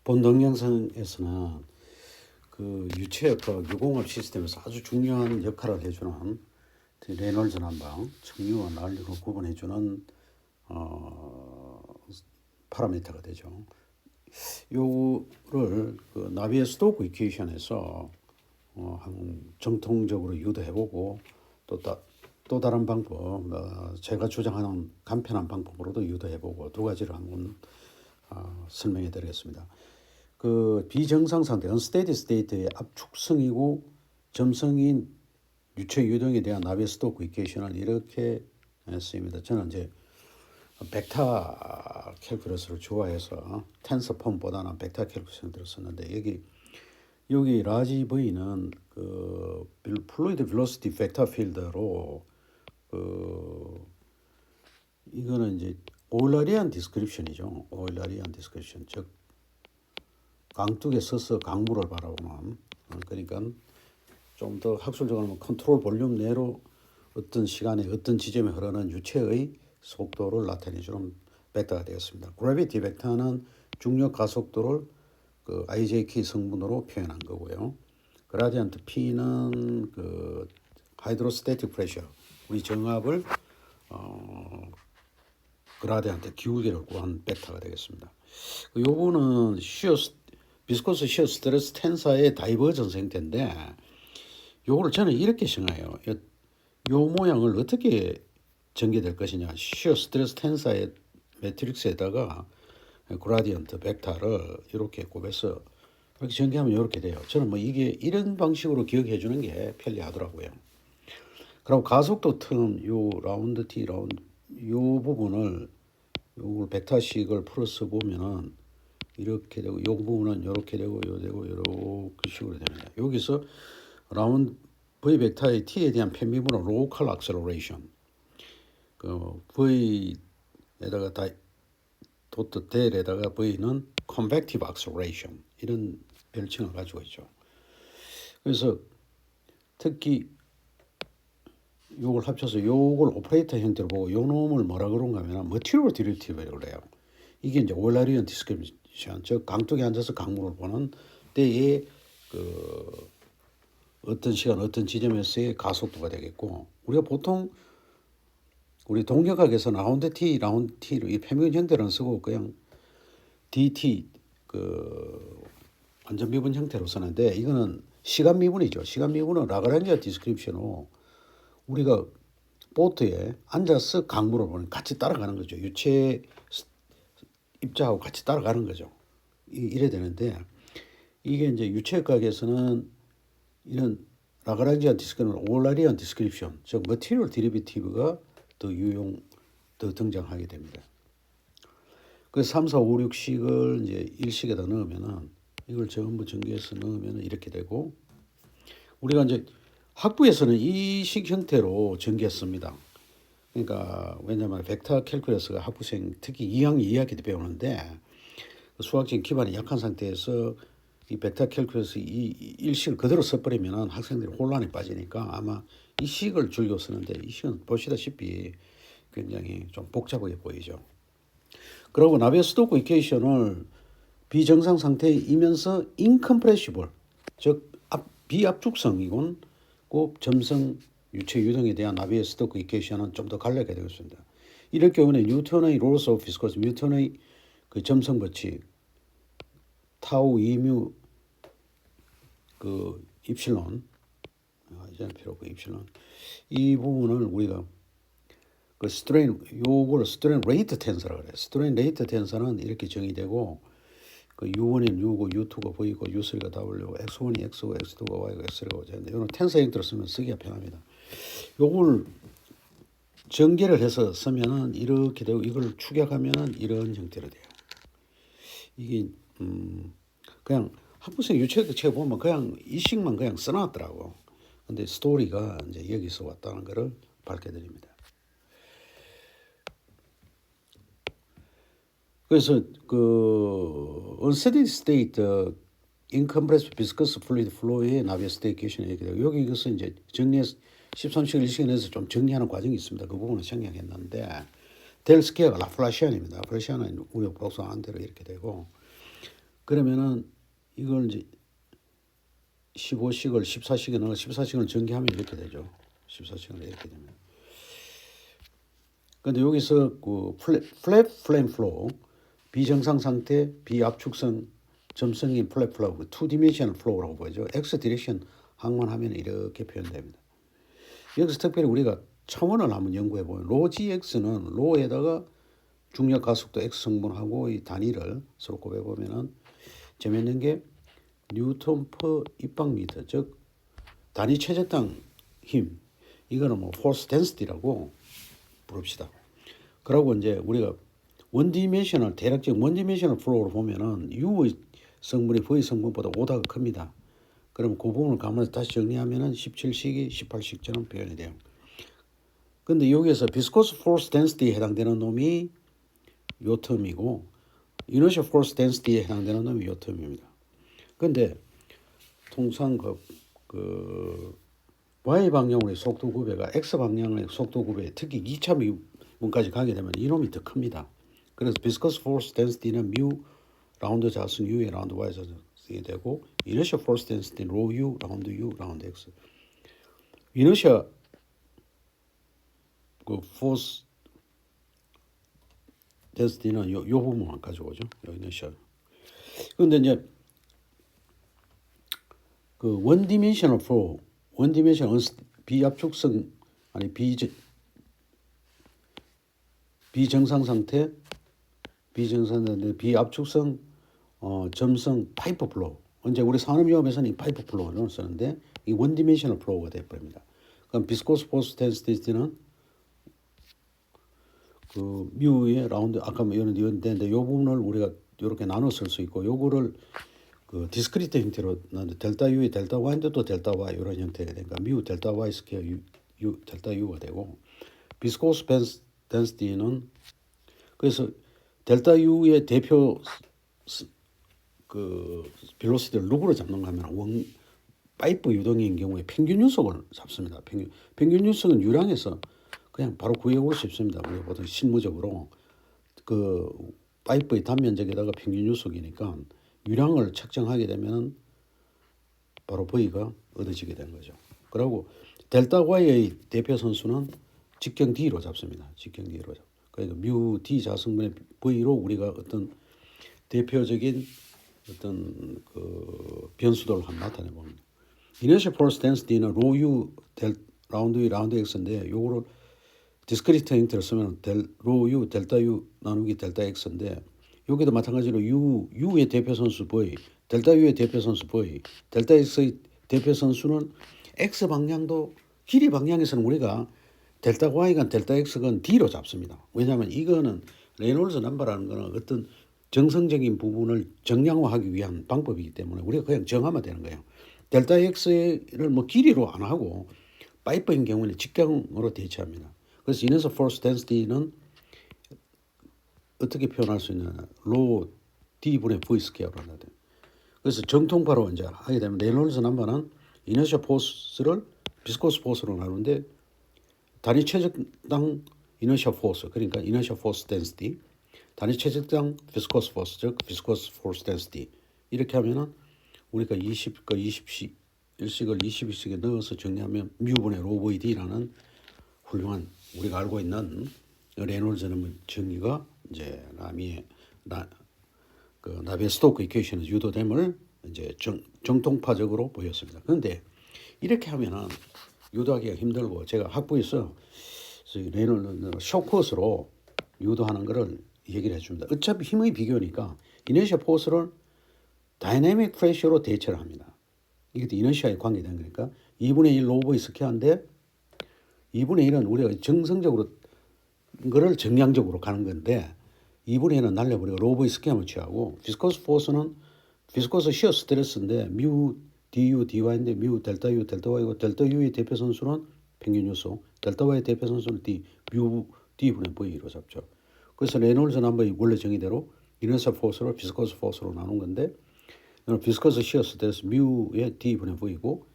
본 동영상에서는 그 유체역학 유공업 시스템에서 아주 중요한 역할을 해주는 레놀즈 난방, 청유와 난류를 구분해주는 파라미터가 되죠. 요를 그 나비의 스토크 이퀘이션에서 정통적으로 유도해보고 또 다른 방법, 제가 주장하는 간편한 방법으로도 유도해보고 두 가지를 한번 설명해드리겠습니다. 그 비정상 상태, unsteady state의 압축성이고 점성인 유체 유동에 대한 나비의 스토크 이퀘이션을 이렇게 쓰입니다. 저는 이제 벡터 캘큘러스를 좋아해서 텐서 폼보다는 벡터 캘큘러스를 썼는데 여기 라지 V는 그 플루이드 벨로시티 벡터 필드로 이거는 이제 오일러리안 디스크립션이죠. 오일러리안 디스크립션, 즉 강둑에 서서 강물을 바라보는, 그러니까 좀 더 학술적으로 하면 컨트롤 볼륨 내로 어떤 시간에 어떤 지점에 흐르는 유체의 속도를 나타내주는 벡터가 되었습니다. 그래비티 벡터는 중력 가속도를 그 IJK 성분으로 표현한 거고요. 그라디언트 P는 그 하이드로스태틱 프레셔, 우리 정압을 그라디언트 기울기를 구한 벡터가 되겠습니다. 요거는 비스코스 시어 스트레스 텐사의 다이버전스 형태인데, 요거를 저는 이렇게 생각해요. 요 모양을 어떻게 전개될 것이냐. 시어 스트레스 텐사의 매트릭스에다가 그라디언트 벡터를 이렇게 곱해서 이렇게 전개하면 이렇게 돼요. 저는 뭐 이게 이런 방식으로 기억해 주는 게 편리하더라고요. 그리고 가속도 틈, 요 라운드 T 라운드, 요 부분을 요걸 벡터식을 풀어서 보면은 이렇게 되고, 요 부분은 이렇게 되고, 요 되고, 이렇게 식으로 됩니다. 여기서 라운드 V 벡터의 T에 대한 편미분은 로컬 액셀러레이션, 그 V에다가 도트 델에다가 V는 컨벡티브 액셀러레이션, 이런 별칭을 가지고 있죠. 그래서 특히 요걸 합쳐서 요걸 오퍼레이터 형태로 보고 요 놈을 뭐라 그런가 하면 머티리얼 디렉티브라고 그래요. 이게 이제 오일러리안 디스크립션, 즉 강둑에 앉아서 강물을 보는 때에 그 어떤 시간 어떤 지점에서의 가속도가 되겠고, 우리가 보통 우리 동력학에서 라운드 T로 이 평균 형태를 쓰고 그냥 DT 그 완전 미분 형태로 쓰는데, 이거는 시간 미분이죠. 시간 미분은 라그랑지아 디스크립션으로 우리가 보트에 앉아서 강물을 보는, 같이 따라가는 거죠. 유체 입자하고 같이 따라가는 거죠. 이래 되는데, 이게 이제 유체학에서는 이런 라그랑지안 디스크립션, 오일러리안 디스크립션, 즉 머티리얼 디리비티브가 더 등장하게 됩니다. 그 3, 4, 5, 6식을 이제 1식에다 넣으면은, 이걸 전부 전개해서 넣으면은 이렇게 되고, 우리가 이제 학부에서는 이 식 형태로 전개했습니다. 그러니까 왜냐하면 벡터 캘큘러스가 학부생 특히 2학년 2학기 때 배우는데, 수학적인 기반이 약한 상태에서 이 벡터 캘큘러스 이 일식을 그대로 써버리면 학생들이 혼란에 빠지니까 아마 이 식을 줄여 쓰는데, 이 식은 보시다시피 굉장히 좀 복잡하게 보이죠. 그리고 나비의 스토크 이퀘이션을 비정상 상태이면서 인컴프레시블, 즉 비압축성이곤 꼭 점성 유체 유동에 대한 나비의 스토크 이퀘이션은 좀 더 간략하게 되겠습니다. 이럴 경우는 뉴턴의 롤스 오브 비스코스, 뉴턴의 그 점성 법칙 타우 2뮤 그 입실론, 이제는 필요 없고 입실론, 이 부분을 우리가 그 요걸 스트레인 레이트 텐서라고 그래요. 스트레인 레이트 텐서는 이렇게 정의되고, 그 U1인 U고 U2가 V고 U3가 W고 X1이 X고 X2가 Y고 X3가 Z인데, 이거는 텐서 형태로 쓰면 쓰기가 편합니다. 요걸 전개를 해서 쓰면은 이렇게 되고, 이걸 축약하면은 이런 형태로 돼요. 이게 그냥 학부생 유체학 책 보면 그냥 이 식만 그냥 써놨더라고. 근데 스토리가 이제 여기서 왔다는 것을 밝혀드립니다. 그래서 그 unsteady state, incompressible viscous fluid flow의 나비의 스테이케이션이 이렇게 되고, 여기 이것은 이제 정리해서 13시간 1시간에서 좀 정리하는 과정이 있습니다. 그 부분은 생략했는데, 델 스퀘어가 라플라시안입니다. 라플라시안은 우리 복수한 대로 이렇게 되고, 그러면은 이걸 이제 15식을 14식에 넣어 14식을 전개하면 이렇게 되죠. 14식을 이렇게 되면. 근데 여기서 그 플랫 플레임 플로우 비정상 상태 비압축성 점성인 플랫 플로우 2디멘셔널 플로우라고 보이죠. X 디렉션 항만하면 이렇게 표현됩니다. 여기서 특별히 우리가 차원을 한번 연구해 보면 로 GX는 로에다가 중력 가속도 X 성분하고 이 단위를 서로 곱해 보면은 재밌는 게 뉴턴 퍼 입방미터 즉 단위 최저당 힘 이거는 뭐 force density라고 부릅시다. 그러고 이제 우리가 원디멘셔널 대략적 원디멘셔널 플로우를 보면은 U의 성분이 V의 성분보다 5다가 큽니다. 그럼 그 부분을 감안해서 다시 정리하면은 17식이 18식처럼 표현이 돼요. 근데 여기에서 viscous force density에 해당되는 놈이 요 텀이고 inertial force density에 해당되는 놈이 요 텀입니다. 근데 통상 그 Y 방향으로의 속도 구배가 X 방향의 속도 구배, 특히 2차 미분까지 가게 되면 이놈이 더 큽니다. 그래서 viscous force density는 mu 라운드 자승 U의 라운드 Y 자승이 되고 inertial force density는 rho U 라운드 U 라운드 X. inertia 그 force density는 요 부분만 가져오죠. 요 inertia. 그런데 이제 그 원디멘셔널 플로우, 원디멘셔널 비압축성 아니 비정상 상태, 비압축성 점성 파이프 플로우. 이제 우리 산업용업에서는 이 파이프 플로우를 쓰는데 이 원디멘셔널 플로우가 되어버립니다. 그럼 비스코스 포스 텐시티는 그 뮤의 라운드 아까 뭐 이런 되는데 이 부분을 우리가 이렇게 나눠 쓸 수 있고 요거를 그 디스크리트 형태로 나는데 델타 U의 델타 Y인데 또 델타 Y 이런 형태가 되니까 뮤 델타 Y 스퀘어 U 델타 U가 되고 비스코스 덴시티는 그래서 델타 U의 대표 그 벨로시티를 누구로 잡는가 하면 파이프 유동인 경우에 평균 유속을 잡습니다. 평균 유속은 유량에서 그냥 바로 구해올 수 있습니다. 우리가 보통 실무적으로 그 파이프의 단면적에다가 평균 유속이니까 유량을 측정하게 되면 바로 V가 얻어지게 되는 거죠. 그리고 델타 Y의 대표 선수는 직경 D로 잡습니다. 직경 D로 잡. 그러니까 뮤 D 자성분의 V로 우리가 어떤 대표적인 어떤 그 변수도를 한번 나타내 봅니다. inertial force density는 rho U 라운드 U 라운드 X인데 요거를 디스크리트 형태로 쓰면 rho U 델타 U 나누기 델타 X인데 여기도 마찬가지로 U의 대표 선수 V, 델타 U의 대표 선수 V, 델타 X의 대표 선수는 X 방향도 길이 방향에서는 우리가 델타 Y간 델타 X간 D로 잡습니다. 왜냐하면 이거는 레놀즈 넘버라는 거는 어떤 정성적인 부분을 정량화하기 위한 방법이기 때문에 우리가 그냥 정하면 되는 거예요. 델타 X를 뭐 길이로 안 하고 파이프인 경우는 직경으로 대체합니다. 그래서 이너서 force density는 어떻게 표현할 수 있느냐. 로 D분의 V 스퀘어로 한다. 그래서 정통파로 이제 하게 되면 레놀즈 넘버는 이너셜 포스를 비스코스 포스로 나누는데 단위 최적당 이너셜 포스 그러니까 이너셜 포스 덴시티 단위 최적당 비스코스 포스 즉 비스코스 포스 덴시티 이렇게 하면은 우리가 20과 20식 1식을 22식에 넣어서 정리하면 뮤분의 로 VD라는 훌륭한 우리가 알고 있는 레놀즈 넘버 정의가 이제 나비의 스토크 이퀘이션에서 유도됨을 이제 정통파적으로 보였습니다. 그런데 이렇게 하면은 유도하기가 힘들고 제가 학부에서 레놀드 쇼크스로 유도하는 것을 얘기를 해줍니다. 어차피 힘의 비교니까 이너시아 포스를 다이내믹 프레셔로 대체를 합니다. 이것도 이너시아에 관계된 거니까 2분의 1 로버의 스퀘어인데 2분의 1은 우리가 정성적으로 거를 정량적으로 가는 건데 2분의 1은 날려버리고 로버의 스퀘어만 취하고 비스코스 포스는 비스코스 시어 스트레스인데 뮤 du dy인데 뮤 델타 u 델타 y고 델타 u의 대표 선수는 평균 요소 델타 y의 대표 선수는 d 뮤 d분의 v로 잡죠. 그래서 레놀즈 넘버의 원래 정의대로 이너셜 포스를 비스코스 포스로 나눈 건데 비스코스 시어 스트레스 뮤의 d분의 v고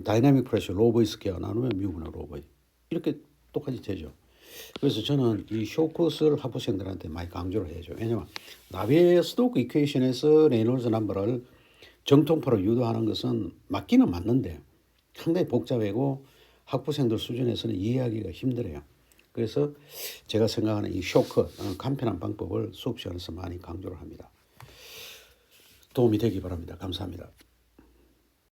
다이내믹 프레셔 로버의 스퀘어 나누면 뮤분의 로버의 이렇게 똑같이 되죠. 그래서 저는 이 쇼컷을 학부생들한테 많이 강조를 해야죠. 왜냐면 나비에스토크 이퀘이션에서 레이놀즈 넘버를 정통파로 유도하는 것은 맞기는 맞는데 상당히 복잡하고 학부생들 수준에서는 이해하기가 힘들어요. 그래서 제가 생각하는 이 쇼컷, 간편한 방법을 수업 시간에서 많이 강조를 합니다. 도움이 되기 바랍니다. 감사합니다.